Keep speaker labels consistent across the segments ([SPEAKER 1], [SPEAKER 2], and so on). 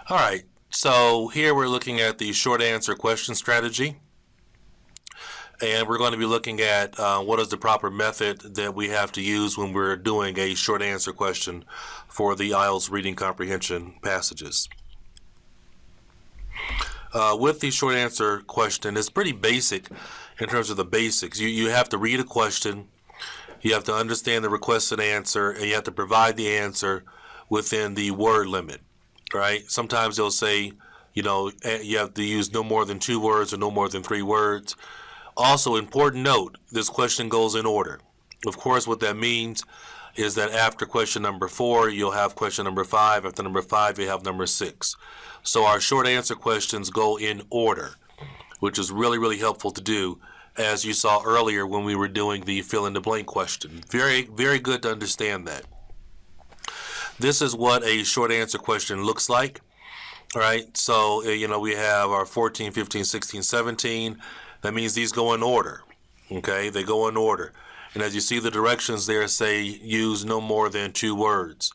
[SPEAKER 1] All right, so here we're looking at the short answer question strategy. And we're going to be looking at what is the proper method that we have to use when we're doing a short answer question for the IELTS reading comprehension passages. With the short answer question, it's pretty basic in terms of the basics. You have to read a question, you have to understand the requested answer, and you have to provide the answer within the word limit, right? Sometimes they'll say, you have to use no more than 2 words or no more than 3 words. Also, important note, this question goes in order. Of course, what that means is that after question number 4, you'll have question number 5. After number 5, you have number 6. So our short answer questions go in order, which is really, really helpful to do, as you saw earlier when we were doing the fill-in-the-blank question. Very, very good to understand that. This is what a short answer question looks like. All right, so, we have our 14, 15, 16, 17. That means these go in order, okay? They go in order. And as you see, the directions there say use no more than 2 words.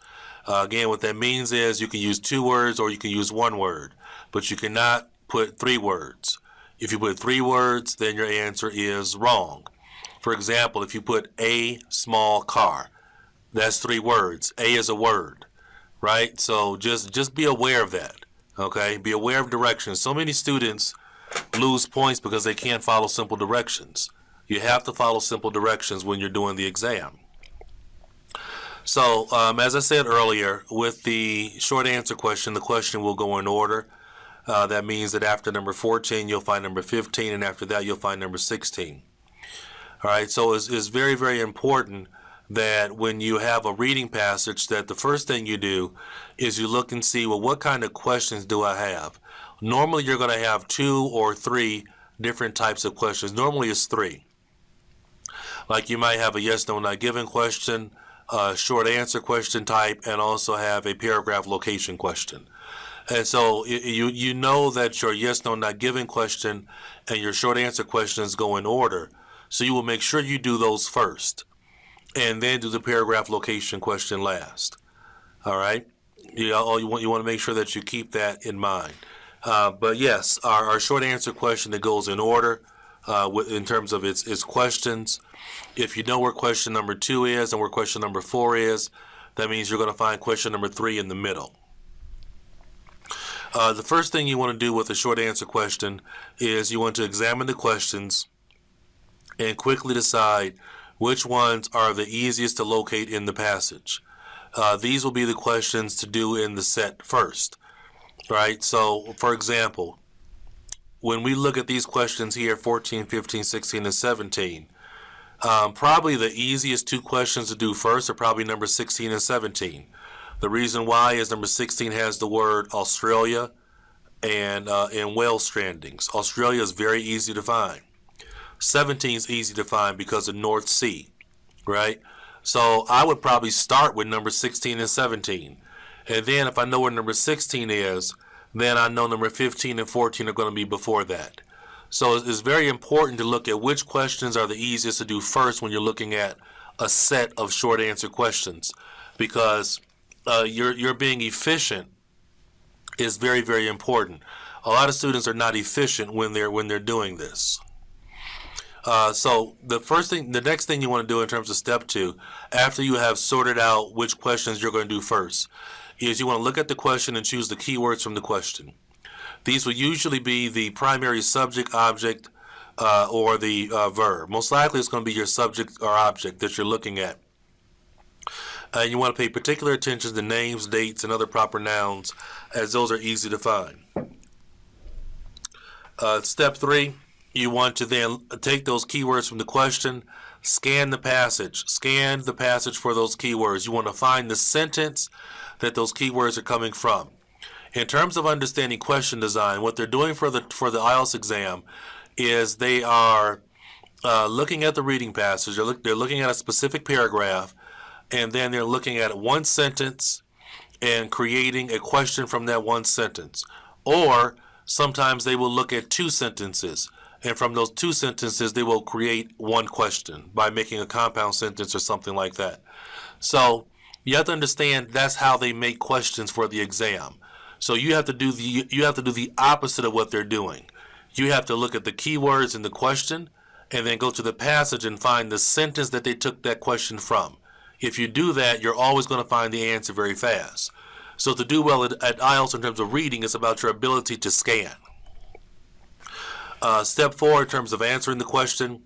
[SPEAKER 1] Again, what that means is you can use 2 words or you can use 1 word, but you cannot put 3 words. If you put 3 words, then your answer is wrong. For example, if you put a small car, that's 3 words. A is a word, right? So just be aware of that, okay? Be aware of directions. So many students lose points because they can't follow simple directions. You have to follow simple directions when you're doing the exam. So, as I said earlier, with the short answer question, the question will go in order. That means that after number 14, you'll find number 15, and after that, you'll find number 16. All right, so it's very, very important that when you have a reading passage, that the first thing you do is you look and see, well, what kind of questions do I have? Normally, you're going to have 2 or 3 different types of questions. Normally, it's 3. Like you might have a yes, no, not given question, a short answer question type, and also have a paragraph location question. And so you know that your yes, no, not given question and your short answer questions go in order. So you will make sure you do those first, and then do the paragraph location question last. All right? You want to make sure that you keep that in mind. But yes, our short answer question that goes in order in terms of its questions. If you know where question number 2 is and where question number 4 is, that means you're going to find question number 3 in the middle. The first thing you want to do with a short answer question is you want to examine the questions and quickly decide which ones are the easiest to locate in the passage. These will be the questions to do in the set first. Right, so for example, when we look at these questions here, 14, 15, 16, and 17, probably the easiest 2 questions to do first are probably number 16 and 17. The reason why is number 16 has the word Australia and whale strandings. Australia is very easy to find. 17 is easy to find because of North Sea, right? So I would probably start with number 16 and 17. And then if I know where number 16 is, then I know number 15 and 14 are going to be before that. So it's very important to look at which questions are the easiest to do first when you're looking at a set of short answer questions, because you're being efficient is very, very important. A lot of students are not efficient when they're doing this. So the next thing you want to do in terms of step 2, after you have sorted out which questions you're going to do first, is you want to look at the question and choose the keywords from the question. These will usually be the primary subject, object, or the verb. Most likely it's going to be your subject or object that you're looking at. And you want to pay particular attention to names, dates, and other proper nouns, as those are easy to find. Step 3, you want to then take those keywords from the question, scan the passage for those keywords. You want to find the sentence that those keywords are coming from. In terms of understanding question design, what they're doing for the IELTS exam is they are looking at the reading passage. They're looking at a specific paragraph, and then they're looking at one sentence and creating a question from that one sentence. Or sometimes they will look at 2 sentences, and from those 2 sentences they will create one question by making a compound sentence or something like that. So you have to understand that's how they make questions for the exam. So you have to do the opposite of what they're doing. You have to look at the keywords in the question and then go to the passage and find the sentence that they took that question from. If you do that, you're always going to find the answer very fast. So to do well at IELTS in terms of reading, it's about your ability to scan. Step 4 in terms of answering the question.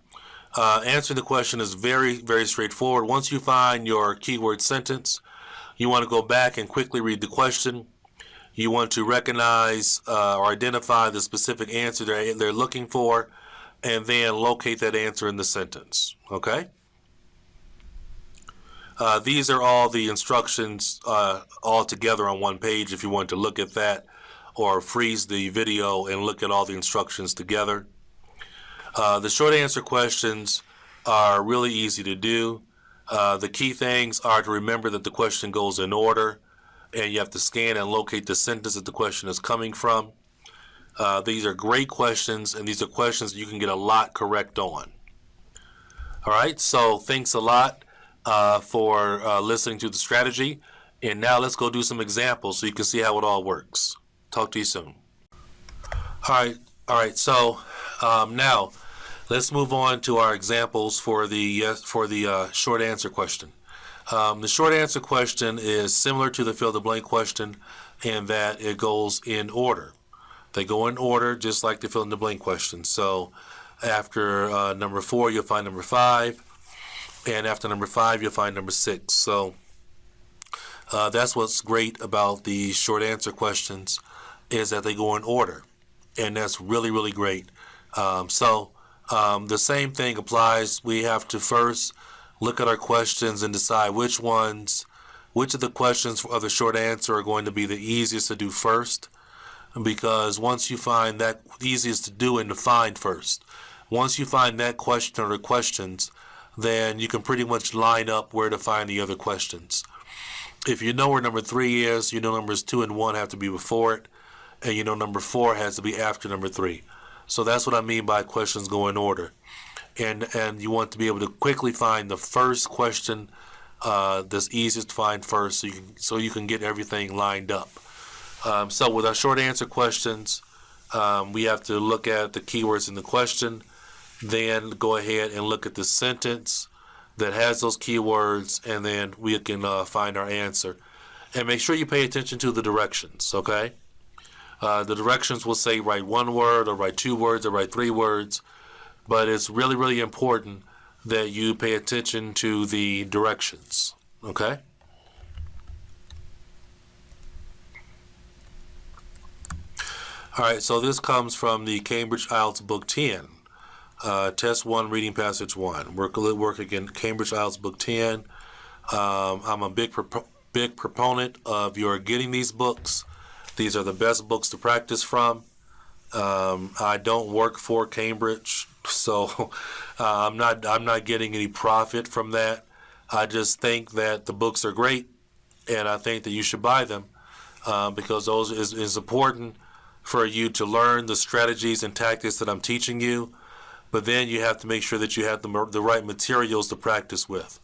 [SPEAKER 1] Answering the question is very, very straightforward. Once you find your keyword sentence, you want to go back and quickly read the question. You want to recognize or identify the specific answer they're looking for, and then locate that answer in the sentence. Okay? These are all the instructions all together on one page if you want to look at that, or freeze the video and look at all the instructions together. The short answer questions are really easy to do. The key things are to remember that the question goes in order, and you have to scan and locate the sentence that the question is coming from. These are great questions, and these are questions you can get a lot correct on. All right, so thanks a lot for listening to the strategy. And now let's go do some examples so you can see how it all works. Talk to you soon. All right. So now let's move on to our examples for the short answer question. The short answer question is similar to the fill the blank question in that it goes in order. They go in order just like the fill in the blank question. So after number 4, you'll find number 5, and after number 5, you'll find number 6. So that's what's great about the short answer questions, is that they go in order, and that's really, really great. The same thing applies. We have to first look at our questions and decide which of the questions for the short answer are going to be the easiest to do first, because once you find that easiest to do and to find first, once you find that question or the questions, then you can pretty much line up where to find the other questions. If you know where number 3 is, you know numbers 2 and 1 have to be before it, and you know number 4 has to be after number 3. So that's what I mean by questions go in order. And you want to be able to quickly find the first question that's easiest to find first, so you can get everything lined up. So with our short answer questions, we have to look at the keywords in the question, then go ahead and look at the sentence that has those keywords, and then we can find our answer. And make sure you pay attention to the directions, okay? The directions will say write 1 word, or write 2 words, or write 3 words, but it's really, really important that you pay attention to the directions, okay? All right, so this comes from the Cambridge IELTS Book 10. Test 1, Reading Passage 1. Work again, Cambridge IELTS Book 10. I'm a big proponent of your getting these books. These are the best books to practice from. I don't work for Cambridge, so I'm not getting any profit from that. I just think that the books are great, and I think that you should buy them because those is important for you to learn the strategies and tactics that I'm teaching you. But then you have to make sure that you have the right materials to practice with.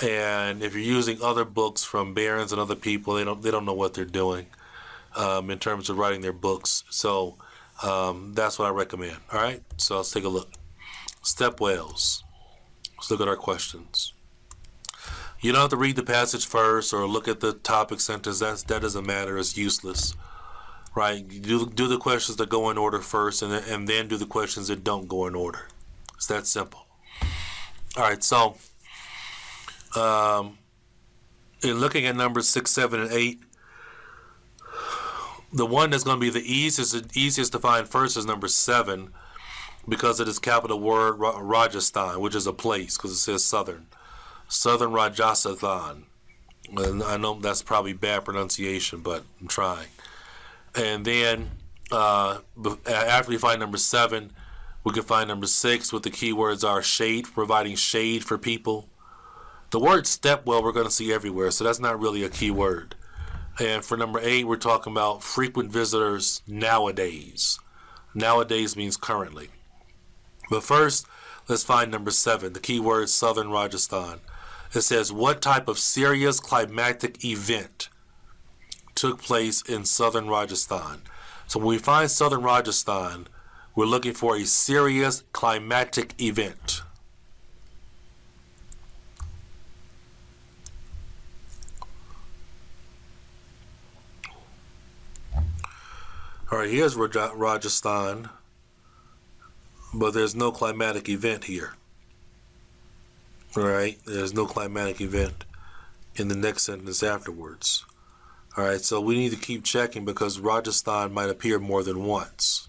[SPEAKER 1] And if you're using other books from Barron's and other people, they don't know what they're doing in terms of writing their books. So that's what I recommend. All right, so let's take a look. Step Wells. Let's look at our questions. You don't have to read the passage first or look at the topic sentence. That doesn't matter. It's useless. Right? You do the questions that go in order first, and then do the questions that don't go in order. It's that simple. All right, so in looking at numbers 6, 7, and 8, the one that's going to be the easiest to find first is number 7, because it is capital word Rajasthan, which is a place, because it says southern Rajasthan. And I know that's probably bad pronunciation, but I'm trying. And then after we find number 7, we can find number 6, what the keywords are: shade, providing shade for people. The word stepwell we're going to see everywhere, so that's not really a key word. And for number 8, we're talking about frequent visitors nowadays. Nowadays means currently. But first, let's find number 7, the keyword southern Rajasthan. It says, what type of serious climatic event took place in southern Rajasthan. So when we find southern Rajasthan, we're looking for a serious climatic event. All right, here's Rajasthan, but there's no climatic event here. All right, there's no climatic event in the next sentence afterwards. All right, so we need to keep checking because Rajasthan might appear more than once.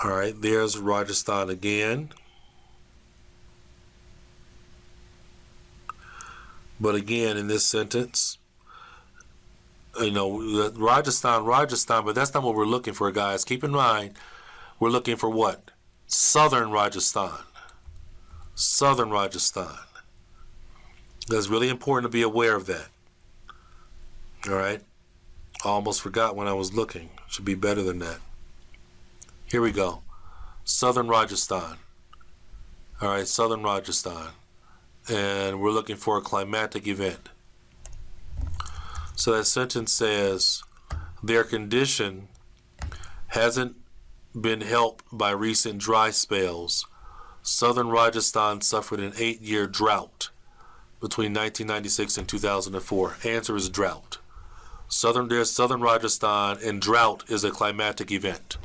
[SPEAKER 1] All right, there's Rajasthan again. But again, in this sentence, you know, Rajasthan, but that's not what we're looking for, guys. Keep in mind, we're looking for what? Southern Rajasthan. Southern Rajasthan. That's really important to be aware of that. All right? I almost forgot when I was looking. Should be better than that. Here we go. Southern Rajasthan. All right, Southern Rajasthan. And we're looking for a climatic event. So that sentence says, their condition hasn't been helped by recent dry spells. Southern Rajasthan suffered an 8-year drought between 1996 and 2004. Answer is drought. There's Southern Rajasthan, and drought is a climatic event.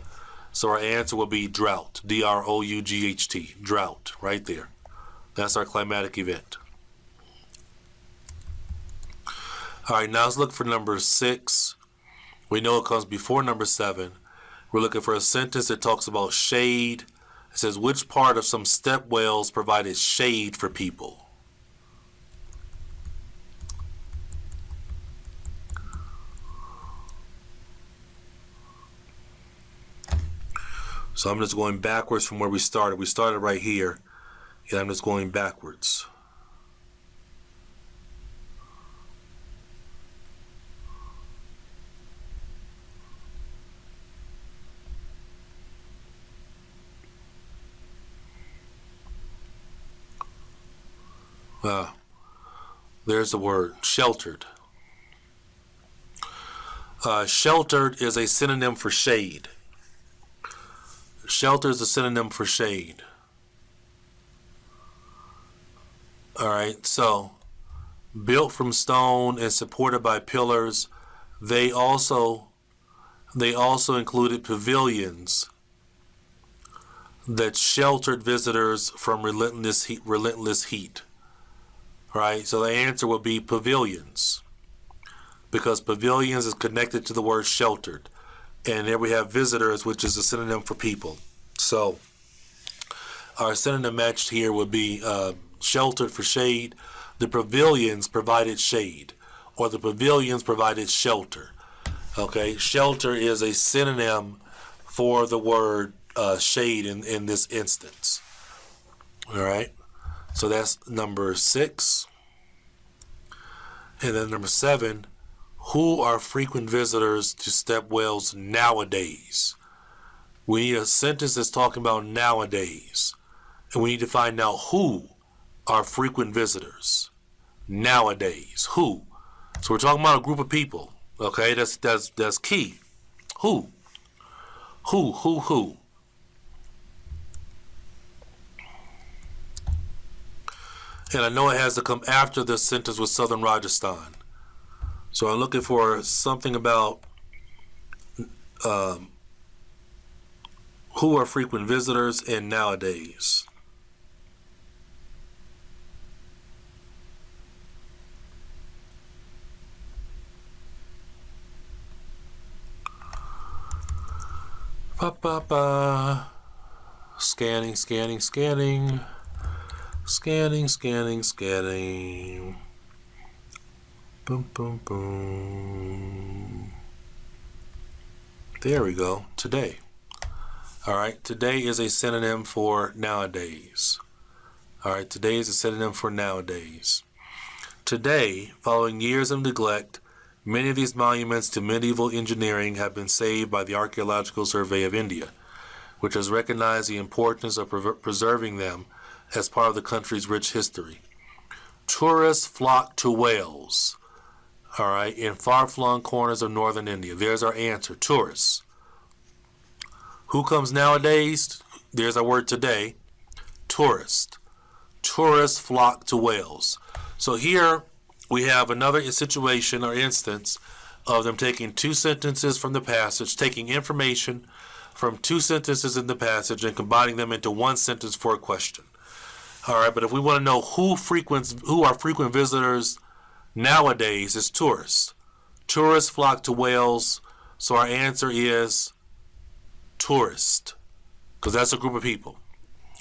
[SPEAKER 1] So our answer will be drought. D-R-O-U-G-H-T. Drought, right there. That's our climatic event. All right, now let's look for number 6. We know it comes before number 7. We're looking for a sentence that talks about shade. It says, which part of some step wells provided shade for people? So I'm just going backwards from where we started. We started right here, and I'm just going backwards. There's the word, sheltered. Sheltered is a synonym for shade. Shelter is a synonym for shade. All right, so built from stone and supported by pillars, they also included pavilions that sheltered visitors from relentless heat. All right, so the answer would be pavilions, because pavilions is connected to the word sheltered. And there we have visitors, which is a synonym for people. So our synonym matched here would be sheltered for shade. The pavilions provided shade, or the pavilions provided shelter. Okay, shelter is a synonym for the word shade in this instance. All right, so that's number 6. And then number 7. Who are frequent visitors to step wells nowadays? We need a sentence that's talking about nowadays. And we need to find out who are frequent visitors nowadays. Who? So we're talking about a group of people. Okay, that's key. Who? Who? And I know it has to come after the sentence with Southern Rajasthan. So I'm looking for something about who are frequent visitors and nowadays. Scanning. Boom. There we go. Today. All right. Today is a synonym for nowadays. All right. Today is a synonym for nowadays. Today, following years of neglect, many of these monuments to medieval engineering have been saved by the Archaeological Survey of India, which has recognized the importance of preserving them as part of the country's rich history. Tourists flock to Wales. All right, in far-flung corners of northern India. There's our answer, tourists. Who comes nowadays? There's our word today, tourist. Tourists flock to Wales. So here we have another situation or instance of them taking two sentences from the passage, taking information from two sentences in the passage and combining them into one sentence for a question. All right, but if we want to know who are frequent visitors nowadays, it's tourists. Tourists flock to Wales, so our answer is tourist, because that's a group of people.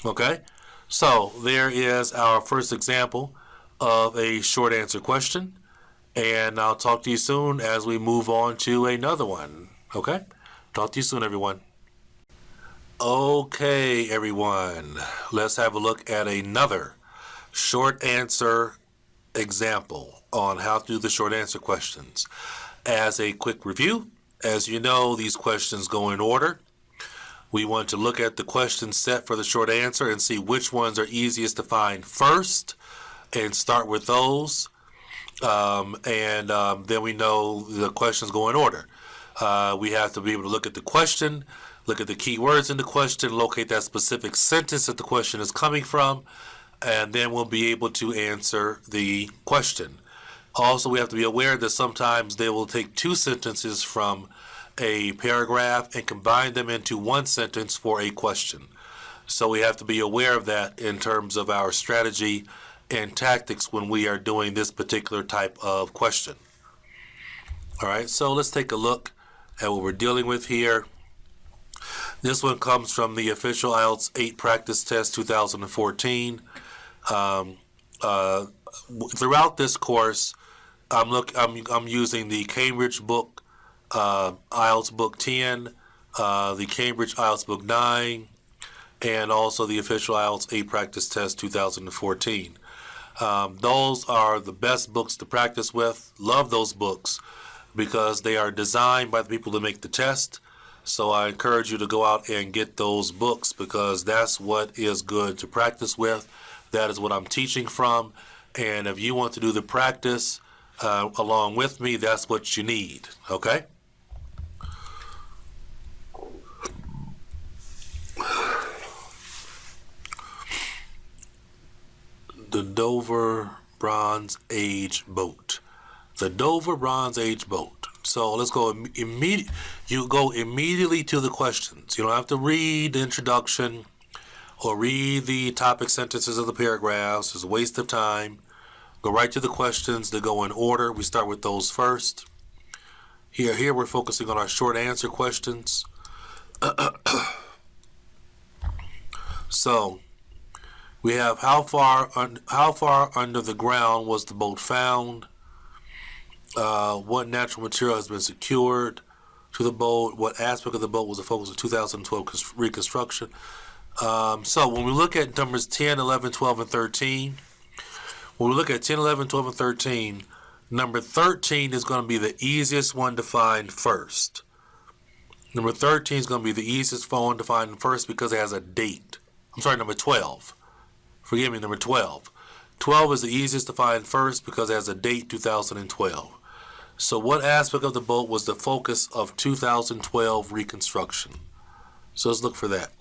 [SPEAKER 1] Okay, so there is our first example of a short answer question, and I'll talk to you soon as we move on to another one. Okay, talk to you soon, everyone. Okay, everyone, let's have a look at another short answer example on how to do the short answer questions. As a quick review, as you know, these questions go in order. We want to look at the question set for the short answer and see which ones are easiest to find first and start with those. Then we know the questions go in order. We have to be able to look at the question, look at the key words in the question, locate that specific sentence that the question is coming from, and then we'll be able to answer the question. Also, we have to be aware that sometimes they will take two sentences from a paragraph and combine them into one sentence for a question. So we have to be aware of that in terms of our strategy and tactics when we are doing this particular type of question. All right, so let's take a look at what we're dealing with here. This one comes from the official IELTS 8 practice test 2014. Throughout this course, I'm using the Cambridge book, IELTS book 10, the Cambridge IELTS book 9, and also the official IELTS 8 practice test 2014. Those are the best books to practice with. Love those books because they are designed by the people that make the test. So I encourage you to go out and get those books because that's what is good to practice with. That is what I'm teaching from. And if you want to do the practice along with me, that's what you need. Okay? The Dover Bronze Age boat. The Dover Bronze Age boat. So let's go immediately. You go immediately to the questions. You don't have to read the introduction or read the topic sentences of the paragraphs. It's a waste of time. Go right to the questions. They go in order. We start with those first. Here we're focusing on our short answer questions. So we have how far under the ground was the boat found? What natural material has been secured to the boat? What aspect of the boat was the focus of 2012 reconstruction? So when we look at numbers 10, 11, 12, and 13, when we look at 10, 11, 12, and 13, number 13 is going to be the easiest one to find first. Number 13 is going to be the easiest one to find first because it has a date. I'm sorry, number 12. Forgive me, number 12. 12 is the easiest to find first because it has a date, 2012. So what aspect of the boat was the focus of 2012 reconstruction? So let's look for that.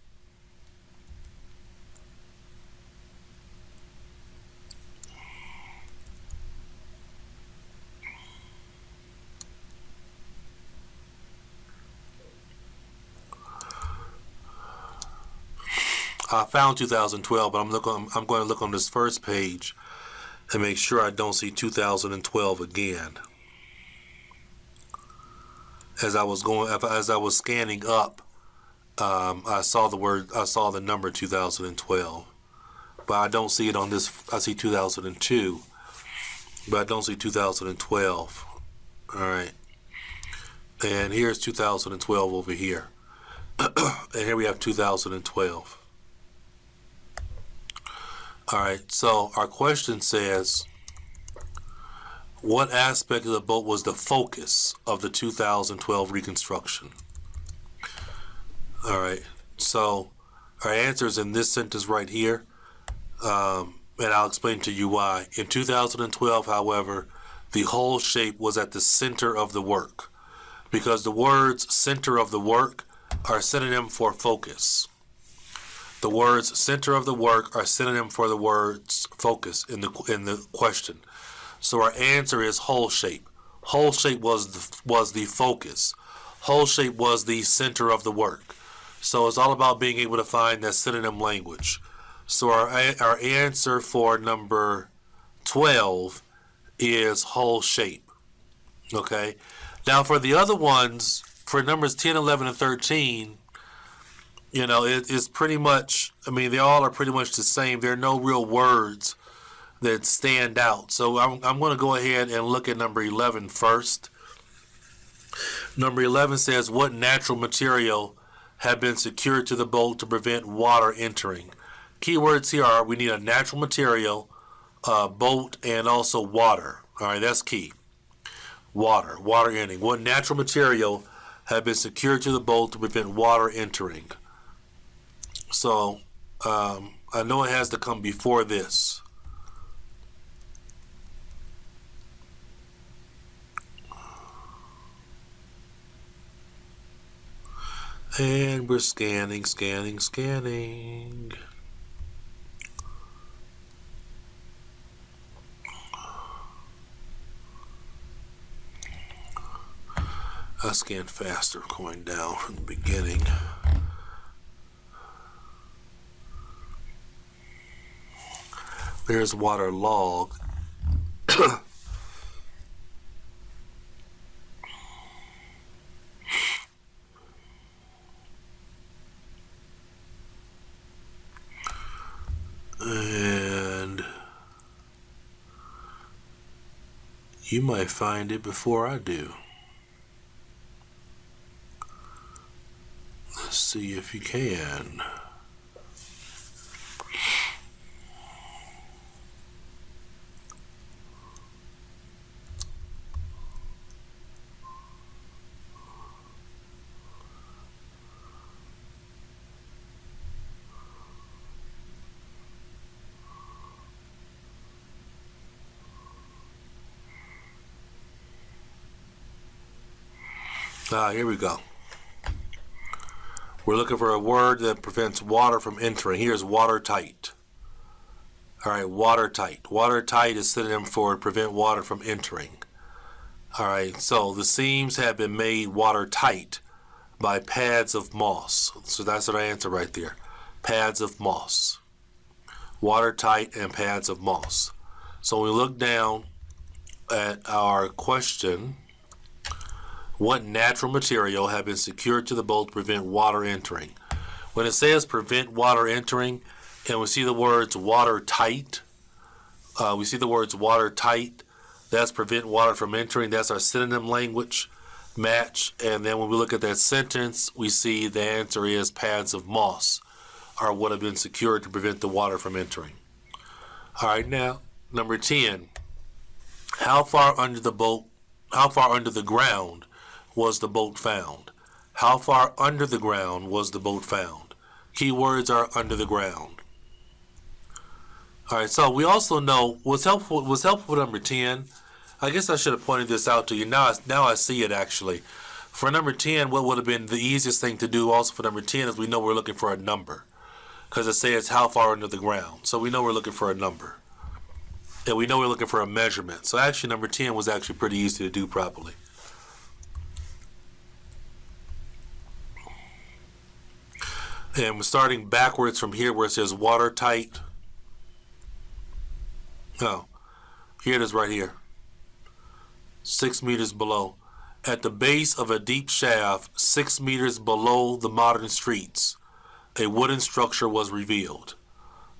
[SPEAKER 1] I found 2012, but I'm going to look on this first page and make sure I don't see 2012 again. As I was scanning up, I saw the number 2012, but I don't see it on this. I see 2002, but I don't see 2012. All right, and here's 2012 over here, and here we have 2012. All right, so our question says, what aspect of the boat was the focus of the 2012 reconstruction? All right, so our answer is in this sentence right here, and I'll explain to you why. In 2012, however, the whole shape was at the center of the work, because the words center of the work are synonym for focus. The words center of the work are synonym for the words focus in the question. So our answer is whole shape. Whole shape was the focus. Whole shape was the center of the work. So it's all about being able to find that synonym language. So our answer for number 12 is whole shape. Okay. Now for the other ones, for numbers 10, 11, and 13, it is pretty much, they all are pretty much the same. There are no real words that stand out. So I'm going to go ahead and look at number 11 first. Number 11 says, what natural material have been secured to the boat to prevent water entering? Keywords here are, we need a natural material, boat, and also water. All right, that's key. Water entering. What natural material have been secured to the boat to prevent water entering? So I know it has to come before this. And we're scanning. I scan faster going down from the beginning. There's water log. And you might find it before I do. Let's see if you can. Here we go. We're looking for a word that prevents water from entering. Here's watertight. All right, watertight. Watertight is synonym for prevent water from entering. All right, so the seams have been made watertight by pads of moss. So that's our answer right there. Pads of moss. Watertight and pads of moss. So we look down at our question. What natural material have been secured to the boat to prevent water entering? When it says prevent water entering, and we see the words watertight, that's prevent water from entering. That's our synonym language match. And then when we look at that sentence, we see the answer is pads of moss are what have been secured to prevent the water from entering. All right, now, number 10. How far under the ground was the boat found? How far under the ground was the boat found? Keywords are under the ground. All right, so we also know what's helpful with number 10. I guess I should have pointed this out to you. Now I see it actually. For number 10, what would have been the easiest thing to do also for number 10 is we know we're looking for a number, because it says how far under the ground. So we know we're looking for a number. And we know we're looking for a measurement. So actually number 10 was actually pretty easy to do properly. And we're starting backwards from here where it says watertight. Oh, here it is right here. 6 meters below. At the base of a deep shaft, 6 meters below the modern streets, a wooden structure was revealed.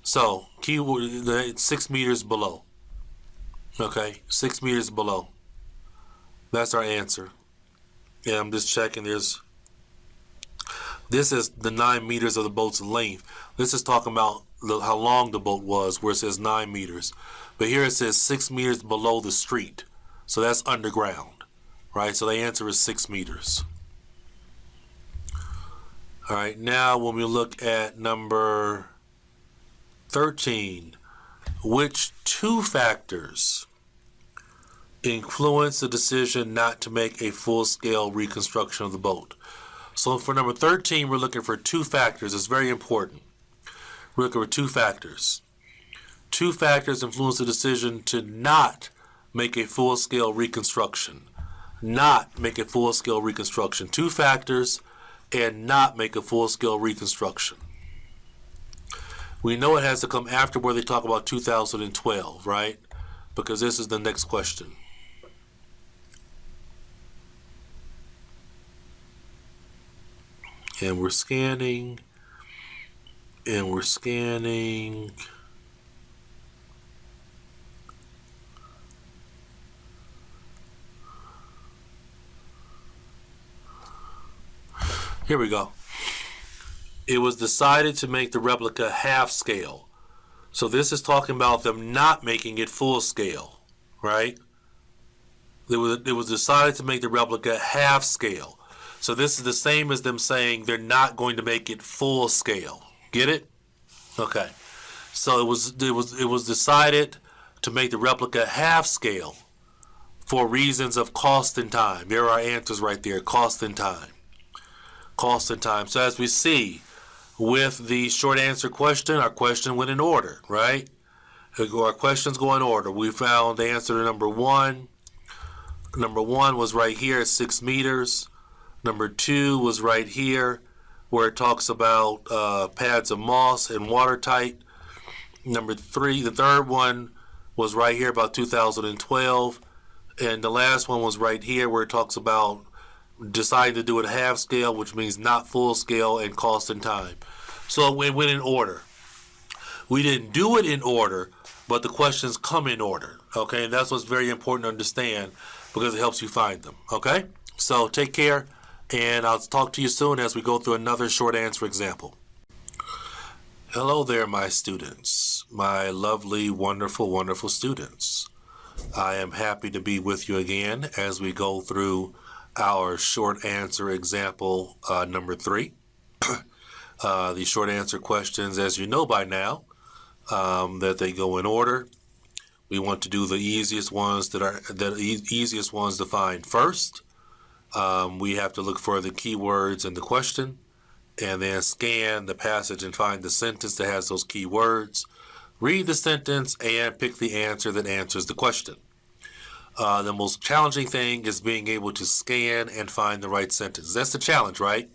[SPEAKER 1] So, keyword, 6 meters below. Okay, 6 meters below. That's our answer. Yeah, I'm just checking. This is the 9 meters of the boat's length. This is talking about how long the boat was, where it says 9 meters. But here it says 6 meters below the street. So that's underground, right? So the answer is 6 meters. All right, now when we look at number 13, which two factors influence the decision not to make a full-scale reconstruction of the boat. So for number 13, we're looking for two factors. It's very important. We're looking for two factors. Two factors influence the decision to not make a full-scale reconstruction. Not make a full-scale reconstruction. Two factors and not make a full-scale reconstruction. We know it has to come after where they talk about 2012, right? Because this is the next question. And we're scanning, and we're scanning. Here we go. It was decided to make the replica half scale. So this is talking about them not making it full scale, right? It was decided to make the replica half scale. So this is the same as them saying they're not going to make it full scale. Get it? Okay. So it was decided to make the replica half scale for reasons of cost and time. There are our answers right there. Cost and time. Cost and time. So as we see with the short answer question, our question went in order, right? Our questions go in order. We found the answer to number one. Number one was right here at 6 meters. Number two was right here where it talks about pads of moss and watertight. Number three, the third one was right here about 2012. And the last one was right here where it talks about deciding to do it half scale, which means not full scale, and cost and time. So it went in order. We didn't do it in order, but the questions come in order. Okay, and that's what's very important to understand because it helps you find them. Okay, so take care. And I'll talk to you soon as we go through another short answer example. Hello there, my students, my lovely, wonderful, wonderful students. I am happy to be with you again as we go through our short answer example number 3. The short answer questions, as you know by now, that they go in order. We want to do the easiest ones easiest ones to find first. We have to look for the keywords in the question and then scan the passage and find the sentence that has those keywords. Read the sentence and pick the answer that answers the question. The most challenging thing is being able to scan and find the right sentence. That's the challenge, right?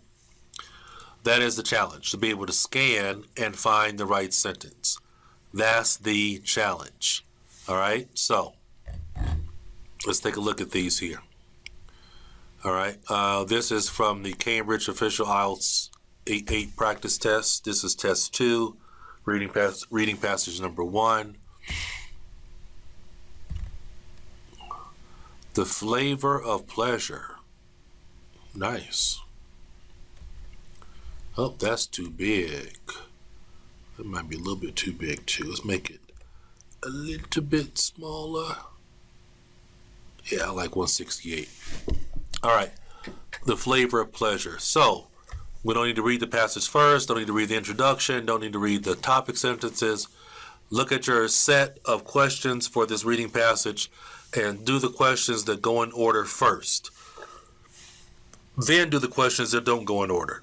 [SPEAKER 1] That is the challenge, to be able to scan and find the right sentence. That's the challenge. All right, so let's take a look at these here. All right, this is from the Cambridge Official IELTS 8 practice test. This is test 2, reading passage number 1. The flavor of pleasure. Nice. Oh, that's too big. That might be a little bit too big too. Let's make it a little bit smaller. Yeah, I like 168. All right, the flavor of pleasure. So we don't need to read the passage first, don't need to read the introduction, don't need to read the topic sentences. Look at your set of questions for this reading passage and do the questions that go in order first. Then do the questions that don't go in order.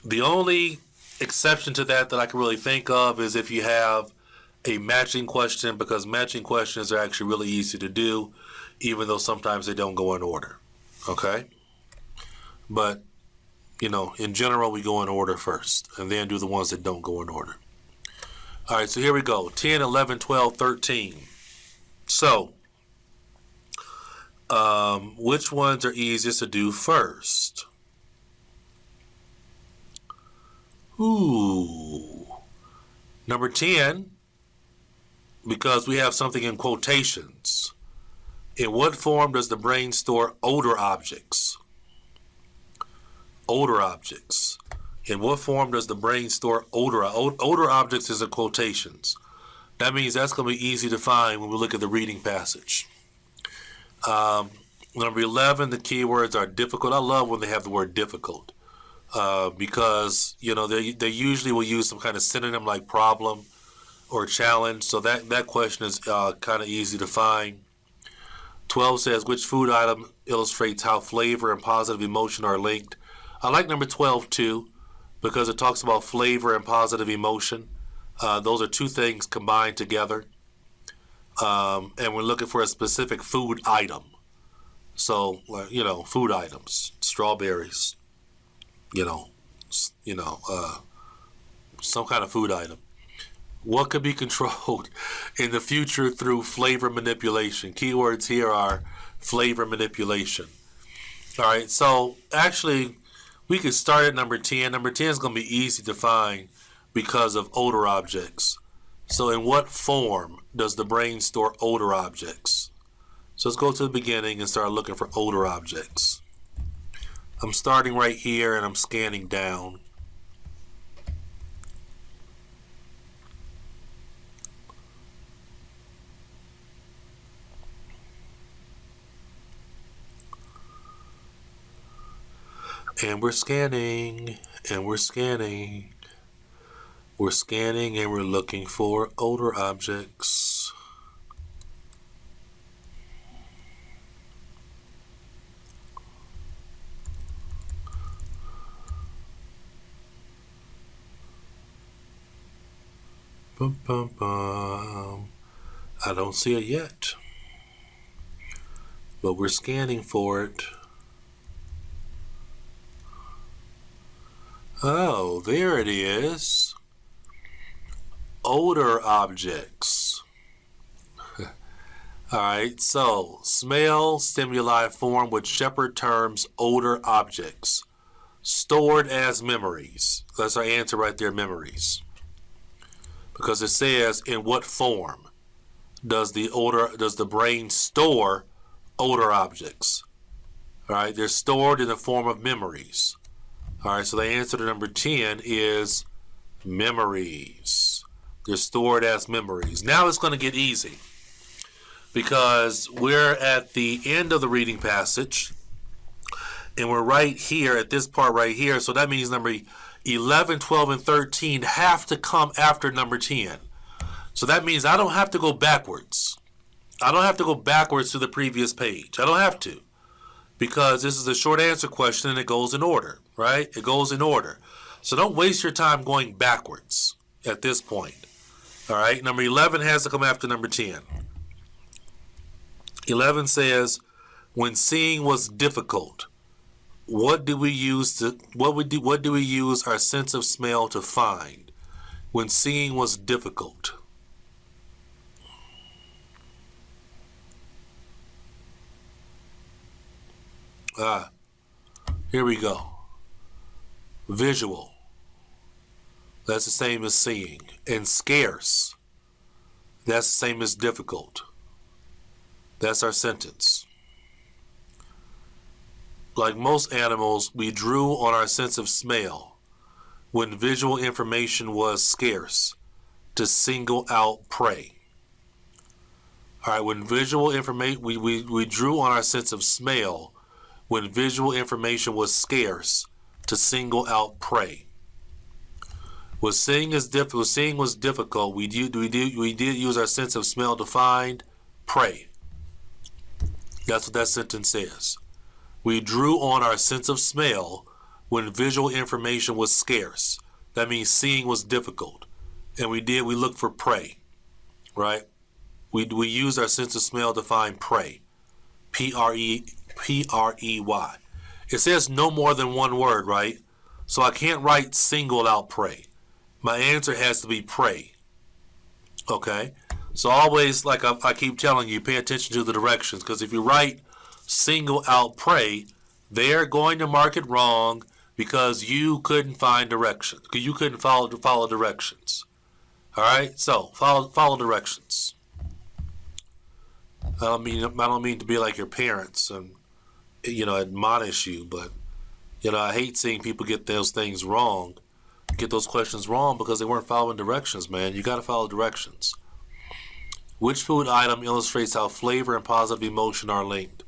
[SPEAKER 1] The only exception to that I can really think of is if you have a matching question, because matching questions are actually really easy to do, even though sometimes they don't go in order. Okay? But, in general, we go in order first, and then do the ones that don't go in order. All right, so here we go. 10, 11, 12, 13. So, which ones are easiest to do first? Ooh. Number 10, because we have something in quotations. In what form does the brain store odor objects? Odor objects. In what form does the brain store odor? Odor objects is in quotations. That means that's going to be easy to find when we look at the reading passage. Number 11, the keywords are difficult. I love when they have the word difficult because, they usually will use some kind of synonym like problem or challenge. So that question is kind of easy to find. 12 says, which food item illustrates how flavor and positive emotion are linked? I like number 12 too, because it talks about flavor and positive emotion. Those are two things combined together. And we're looking for a specific food item. So, food items, strawberries, some kind of food item. What could be controlled in the future through flavor manipulation? Keywords here are flavor manipulation. All right, so actually, we could start at number 10. Number 10 is going to be easy to find because of odor objects. So in what form does the brain store odor objects? So let's go to the beginning and start looking for odor objects. I'm starting right here and I'm scanning down. And we're scanning, and we're scanning. We're scanning and we're looking for odor objects. Bum, bum, bum. I don't see it yet, but we're scanning for it. Oh, there it is. Odor objects. Alright, so smell stimuli form what Shepard terms odor objects, stored as memories. That's our answer right there, memories. Because it says in what form does the brain store odor objects? Alright, they're stored in the form of memories. Alright, so the answer to number 10 is memories. They're stored as memories. Now it's going to get easy because we're at the end of the reading passage and we're right here at this part right here. So that means number 11, 12, and 13 have to come after number 10. So that means I don't have to go backwards. I don't have to go backwards to the previous page. I don't have to, because this is a short answer question and it goes in order, right? It goes in order. So don't waste your time going backwards at this point. All right, number 11 has to come after number 10. 11 says, when seeing was difficult, what do we use our sense of smell to find? When seeing was difficult. Here we go. Visual. That's the same as seeing. And scarce. That's the same as difficult. That's our sentence. Like most animals, we drew on our sense of smell when visual information was scarce to single out prey. All right, when visual information, we drew on our sense of smell when visual information was scarce to single out prey. When seeing was difficult, we did use our sense of smell to find prey. That's what that sentence says. We drew on our sense of smell when visual information was scarce. That means seeing was difficult. And we looked for prey, right? We used our sense of smell to find prey. P-R-E-Y. It says no more than one word, right? So I can't write single out prey. My answer has to be prey. Okay? So always, like I keep telling you, pay attention to the directions, because if you write single out prey, they're going to mark it wrong because you couldn't find directions, because you couldn't follow directions. All right? So follow directions. I don't mean to be like your parents and admonish you, but I hate seeing people get those things wrong, get those questions wrong because they weren't following directions, man. You got to follow directions. Which food item illustrates how flavor and positive emotion are linked?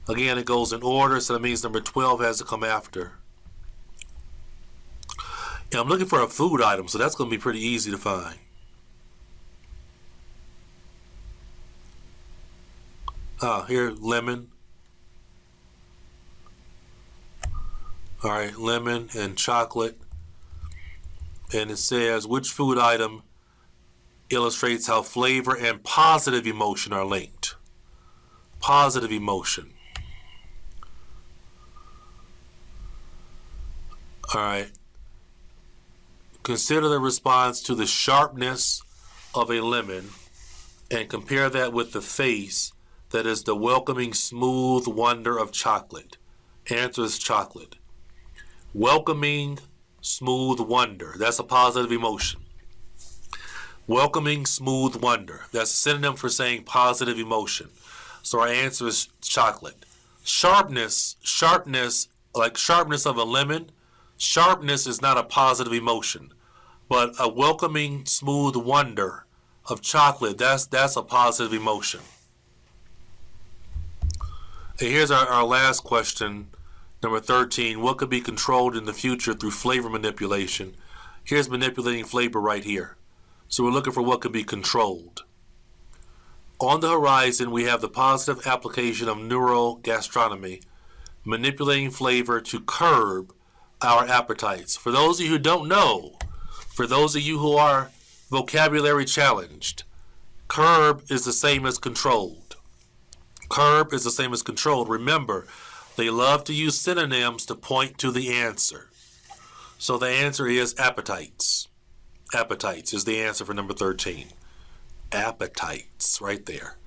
[SPEAKER 1] Again, it goes in order, so that means number 12 has to come after. And I'm looking for a food item, so that's going to be pretty easy to find. Here, lemon. All right, lemon and chocolate. And it says, which food item illustrates how flavor and positive emotion are linked? Positive emotion. All right. Consider the response to the sharpness of a lemon and compare that with the face that is the welcoming, smooth wonder of chocolate. Answer is chocolate. Welcoming, smooth wonder. That's a positive emotion. Welcoming, smooth wonder. That's a synonym for saying positive emotion. So our answer is chocolate. Sharpness, like sharpness of a lemon, sharpness is not a positive emotion. But a welcoming, smooth wonder of chocolate, that's a positive emotion. And here's our last question, number 13. What could be controlled in the future through flavor manipulation? Here's manipulating flavor right here. So we're looking for what can be controlled. On the horizon, we have the positive application of neurogastronomy, manipulating flavor to curb our appetites. For those of you who don't know, for those of you who are vocabulary challenged, curb is the same as controlled. Curb is the same as controlled. Remember, they love to use synonyms to point to the answer. So the answer is appetites. Appetites is the answer for number 13. Appetites, right there.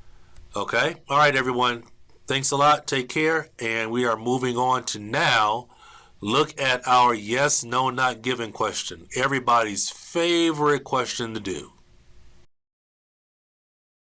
[SPEAKER 1] Okay? All right, everyone. Thanks a lot. Take care. And we are moving on to now look at our yes, no, not given question. Everybody's favorite question to do.